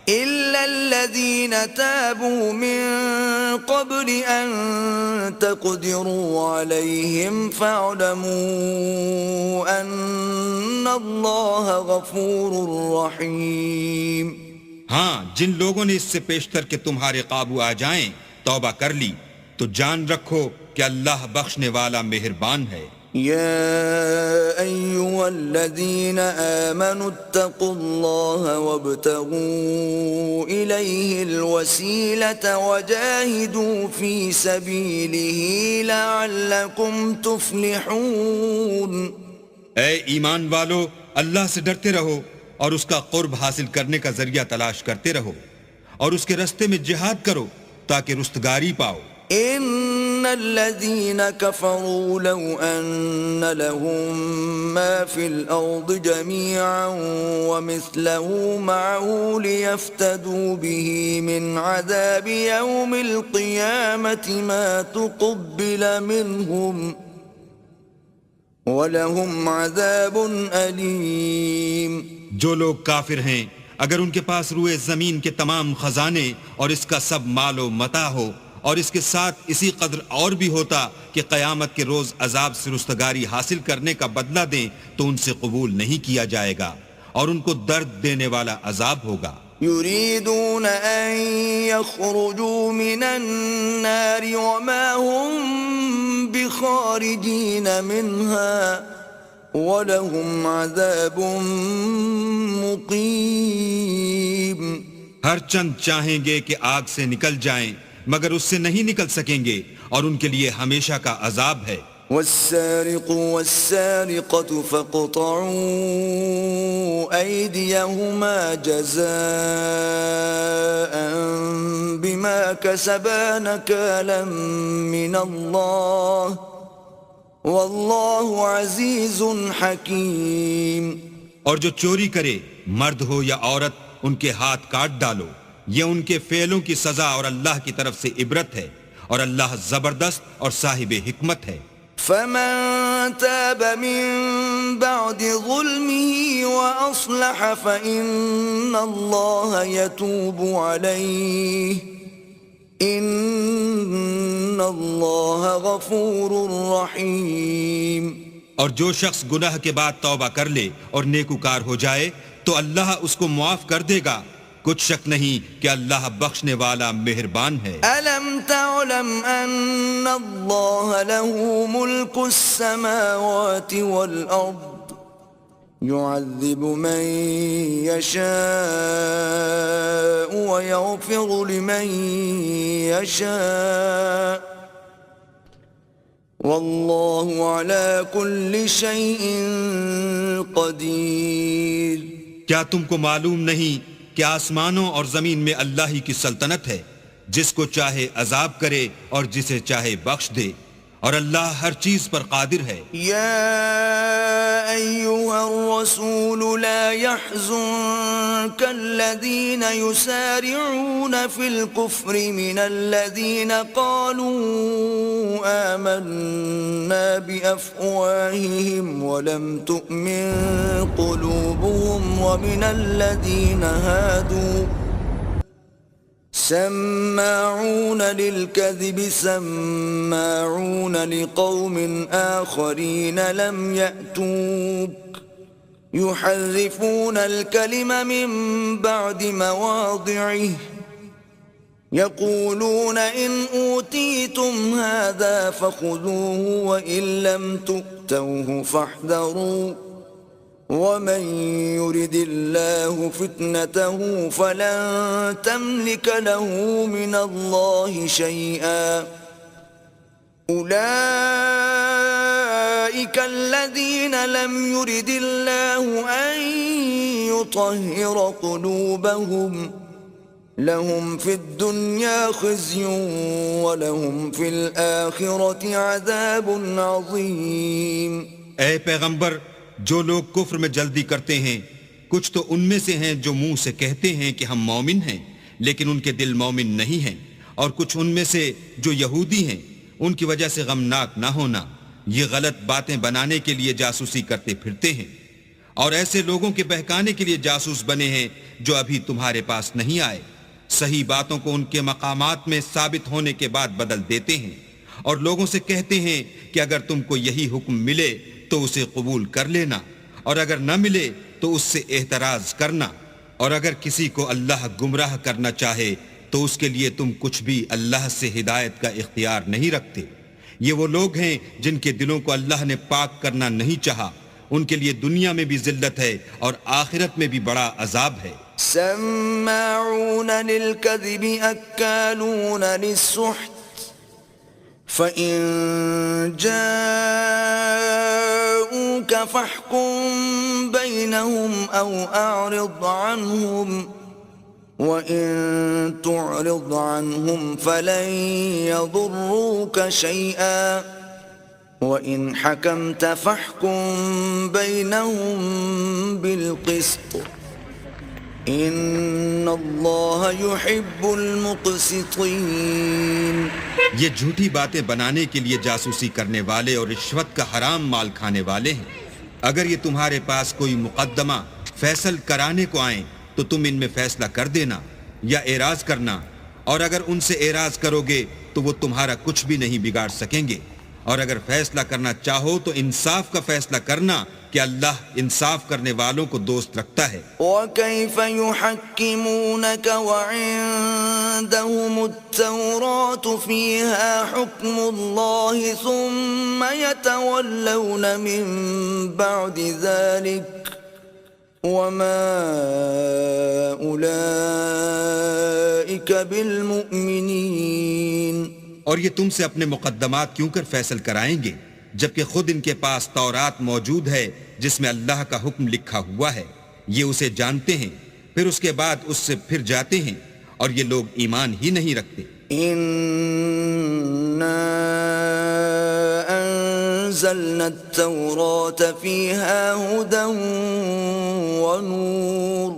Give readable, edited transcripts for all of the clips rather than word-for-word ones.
إلا الذين تابوا من قبل أن تقدروا عليهم فاعلموا أن الله غفور رحيم. ہاں جن لوگوں نے اس سے پیشتر کہ تمہارے قابو آ جائیں توبہ کر لی تو جان رکھو کہ اللہ بخشنے والا مہربان ہے. يا أيها الذين آمنوا اتقوا الله وابتغوا إليه الوسيلة وجاهدوا في سبيله لعلكم تفلحون. اے ایمان والو، اللہ سے ڈرتے رہو اور اس کا قرب حاصل کرنے کا ذریعہ تلاش کرتے رہو اور اس کے رستے میں جہاد کرو تاکہ رستگاری پاؤ. ان الذين كفروا لو ان لهم ما في الارض جميعا ومثله معه ليفتدوا به من عذاب يوم القيامة ما تقبل منهم ولهم عذاب أليم. جو لوگ کافر ہیں اگر ان کے پاس روئے زمین کے تمام خزانے اور اس کا سب مال و متاع ہو اور اس کے ساتھ اسی قدر اور بھی ہوتا کہ قیامت کے روز عذاب سے رستگاری حاصل کرنے کا بدلہ دیں تو ان سے قبول نہیں کیا جائے گا اور ان کو درد دینے والا عذاب ہوگا. يريدون أن يخرجوا من النار وما هم بخارجين منها وَلَهُمْ عَذَابٌ مُقِيمٌ. ہر چند چاہیں گے کہ آگ سے نکل جائیں مگر اس سے نہیں نکل سکیں گے اور ان کے لیے ہمیشہ کا عذاب ہے. وَالسَّارِقُ وَالسَّارِقَةُ فَاقْطَعُوا أَيْدِيَهُمَا جَزَاءً بِمَا كَسَبَا نَكَالًا مِّنَ اللَّهِ واللہ عزیز حکیم. اور جو چوری کرے مرد ہو یا عورت ان کے ہاتھ کاٹ ڈالو، یہ ان کے فعلوں کی سزا اور اللہ کی طرف سے عبرت ہے اور اللہ زبردست اور صاحب حکمت ہے. فمن تاب من بعد ظلمه وأصلح فإن الله يتوب عليه ان اللہ غفور رحیم. اور جو شخص گناہ کے بعد توبہ کر لے اور نیکوکار ہو جائے تو اللہ اس کو معاف کر دے گا، کچھ شک نہیں کہ اللہ بخشنے والا مہربان ہے. الم تعلم ان اللہ له ملک السماوات والارض يعذب من يشاء ويغفر لمن يشاء والله على كل شيء قدير. کیا تم کو معلوم نہیں کہ آسمانوں اور زمین میں اللہ ہی کی سلطنت ہے، جس کو چاہے عذاب کرے اور جسے چاہے بخش دے، اور اللہ ہر چیز پر قادر ہے. یا ایھا الرسول لا يحزنك الذين يسارعون في الكفر من الذين قالوا آمنا بأفواههم ولم تؤمن قلوبهم ومن الذين هادوا سماعون للكذب سماعون لقوم آخرين لم يأتوك يحرفون الكلم من بعد مواضعه يقولون إن أوتيتم هذا فخذوه وإن لم تؤتوه فاحذروا ومن يرد الله فتنته فلن تملك له من الله شيئا أولئك الذين لم يرد الله أن يطهر قلوبهم لهم في الدنيا خزي ولهم في الآخرة عذاب عظيم. اے پیغمبر، جو لوگ کفر میں جلدی کرتے ہیں کچھ تو ان میں سے ہیں جو منہ سے کہتے ہیں کہ ہم مومن ہیں لیکن ان کے دل مومن نہیں ہیں، اور کچھ ان میں سے جو یہودی ہیں، ان کی وجہ سے غمناک نہ ہونا، یہ غلط باتیں بنانے کے لیے جاسوسی کرتے پھرتے ہیں، اور ایسے لوگوں کے بہکانے کے لیے جاسوس بنے ہیں جو ابھی تمہارے پاس نہیں آئے، صحیح باتوں کو ان کے مقامات میں ثابت ہونے کے بعد بدل دیتے ہیں، اور لوگوں سے کہتے ہیں کہ اگر تم کو یہی حکم ملے تو اسے قبول کر لینا، اور اگر نہ ملے تو اس سے احتراز کرنا، اور اگر کسی کو اللہ گمراہ کرنا چاہے تو اس کے لیے تم کچھ بھی اللہ سے ہدایت کا اختیار نہیں رکھتے۔ یہ وہ لوگ ہیں جن کے دلوں کو اللہ نے پاک کرنا نہیں چاہا، ان کے لیے دنیا میں بھی ذلت ہے اور آخرت میں بھی بڑا عذاب ہے۔ سماعون للكذب أكالون للسحت فإن جاءوك فاحكم بينهم أو أعرض عنهم وَإِن تُعْرِضْ عَنْهُمْ فَلَن يَضُرُّوكَ شَيْئًا وَإِنْ حَكَمْتَ فَاحْكُم بَيْنَهُم بِالْقِسْطِ إِنَّ اللَّهَ يُحِبُّ الْمُقْسِطِينَ۔ یہ جھوٹی باتیں بنانے کے لیے جاسوسی کرنے والے اور رشوت کا حرام مال کھانے والے ہیں۔ اگر یہ تمہارے پاس کوئی مقدمہ فیصل کرانے کو آئیں تو تم ان میں فیصلہ کر دینا یا اعراض کرنا، اور اگر ان سے اعراض کرو گے تو وہ تمہارا کچھ بھی نہیں بگاڑ سکیں گے، اور اگر فیصلہ کرنا چاہو تو انصاف کا فیصلہ کرنا کہ اللہ انصاف کرنے والوں کو دوست رکھتا ہے۔ وَكَيْفَ يُحَكِّمُونَكَ وَعِندَهُمُ التَّوْرَاةُ فِيهَا حُكْمُ اللَّهِ ثُمَّ يَتَوَلَّوْنَ مِن بَعْدِ ذَلِكَ وَمَا أُولَئِكَ بِالْمُؤْمِنِينَ۔ اور یہ تم سے اپنے مقدمات کیوں کر فیصل کرائیں گے جبکہ خود ان کے پاس تورات موجود ہے جس میں اللہ کا حکم لکھا ہوا ہے، یہ اسے جانتے ہیں، پھر اس کے بعد اس سے پھر جاتے ہیں، اور یہ لوگ ایمان ہی نہیں رکھتے۔ إِنَّا أَنزَلْنَا التَّوْرَاةَ فِيهَا هُدًى وَنُورٌ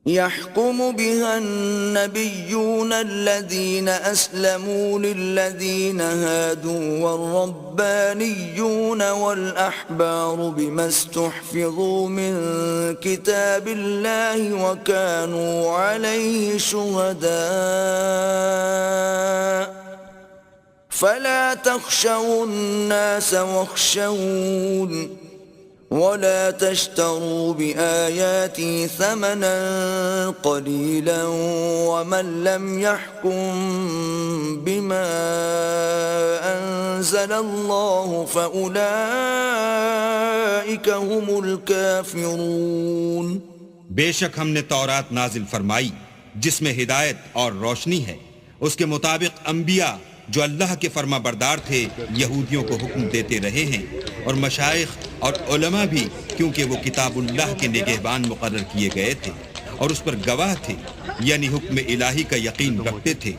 يَحْكُمُ بِهَا النَّبِيُّونَ الَّذِينَ أَسْلَمُوا لِلَّذِينَ هَادُوا وَالرَّبَّانِيُّونَ وَالْأَحْبَارُ بِمَا اسْتُحْفِظُوا مِنْ كِتَابِ اللَّهِ وَكَانُوا عَلَيْهِ شُهَدَاءَ فَلَا تَخْشَوُا النَّاسَ وَاخْشَوْنِ وَلَا تَشْتَرُوا بِآيَاتِي ثَمَنًا قَلِيلًا وَمَن لَّمْ يَحْكُم بِمَا أَنزَلَ اللَّهُ فَأُولَئِكَ هُمُ الْكَافِرُونَ۔ بے شک ہم نے تورات نازل فرمائی جس میں ہدایت اور روشنی ہے، اس کے مطابق انبیاء جو اللہ کے فرما بردار تھے یہودیوں کو حکم دیتے رہے ہیں، اور مشائخ اور علماء بھی، کیونکہ وہ کتاب اللہ کے نگہبان مقرر کیے گئے تھے اور اس پر گواہ تھے، یعنی حکم الہی کا یقین رکھتے تھے۔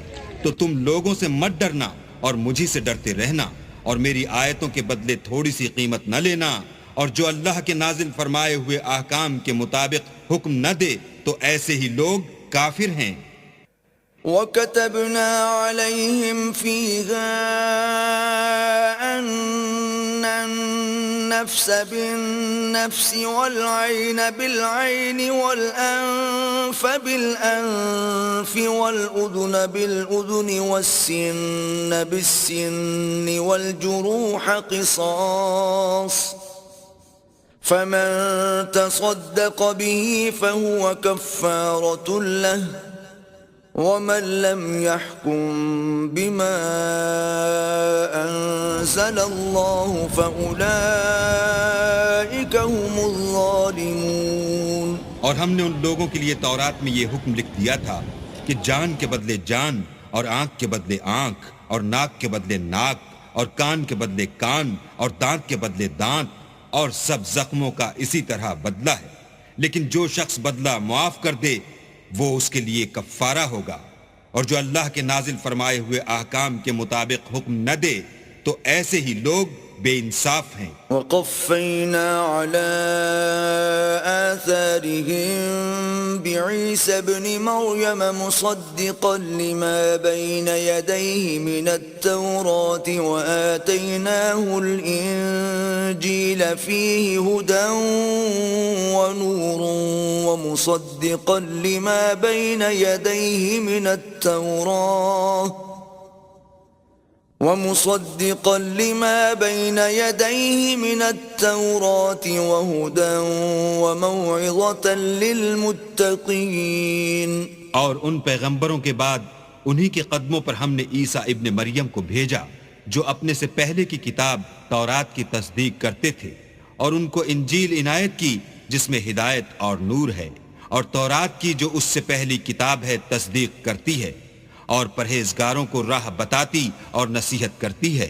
تو تم لوگوں سے مت ڈرنا اور مجھی سے ڈرتے رہنا، اور میری آیتوں کے بدلے تھوڑی سی قیمت نہ لینا، اور جو اللہ کے نازل فرمائے ہوئے احکام کے مطابق حکم نہ دے تو ایسے ہی لوگ کافر ہیں۔ وَكَتَبْنَا عَلَيْهِمْ فِيهَا أَنَّ النَّفْسَ بِالنَّفْسِ وَالْعَيْنَ بِالْعَيْنِ وَالْأَنفَ بِالْأَنفِ وَالْأُذُنَ بِالْأُذُنِ وَالسِّنَّ بِالسِّنِّ وَالْجُرُوحَ قِصَاصٌ فَمَن تَصَدَّقَ بِهِ فَهُوَ كَفَّارَةٌ لَّهُ وَمَن لَّمْ يَحْكُم بِمَا أَنزَلَ اللَّهُ فَأُولَئِكَ هُمُ الظَّالِمُونَ۔ اور ہم نے ان لوگوں کے لیے تورات میں یہ حکم لکھ دیا تھا کہ جان کے بدلے جان، اور آنکھ کے بدلے آنکھ، اور ناک کے بدلے ناک، اور کان کے بدلے کان، اور دانت کے بدلے دانت، اور سب زخموں کا اسی طرح بدلہ ہے، لیکن جو شخص بدلہ معاف کر دے وہ اس کے لیے کفارہ ہوگا، اور جو اللہ کے نازل فرمائے ہوئے احکام کے مطابق حکم نہ دے تو ایسے ہی لوگ بے انصاف ہیں۔ وقفينا على آثارهم بعيسى ابن مريم مصدقا لما بين يديه من التوراة وآتيناه الإنجيل فيه هدى ونور ومصدقا لما بين يديه من التوراة وهدى وموعظة للمتقين۔ اور ان پیغمبروں کے بعد انہی کے قدموں پر ہم نے عیسیٰ ابن مریم کو بھیجا جو اپنے سے پہلے کی کتاب تورات کی تصدیق کرتے تھے، اور ان کو انجیل عنایت کی جس میں ہدایت اور نور ہے، اور تورات کی جو اس سے پہلی کتاب ہے تصدیق کرتی ہے، اور پرہیزگاروں کو راہ بتاتی اور نصیحت کرتی ہے۔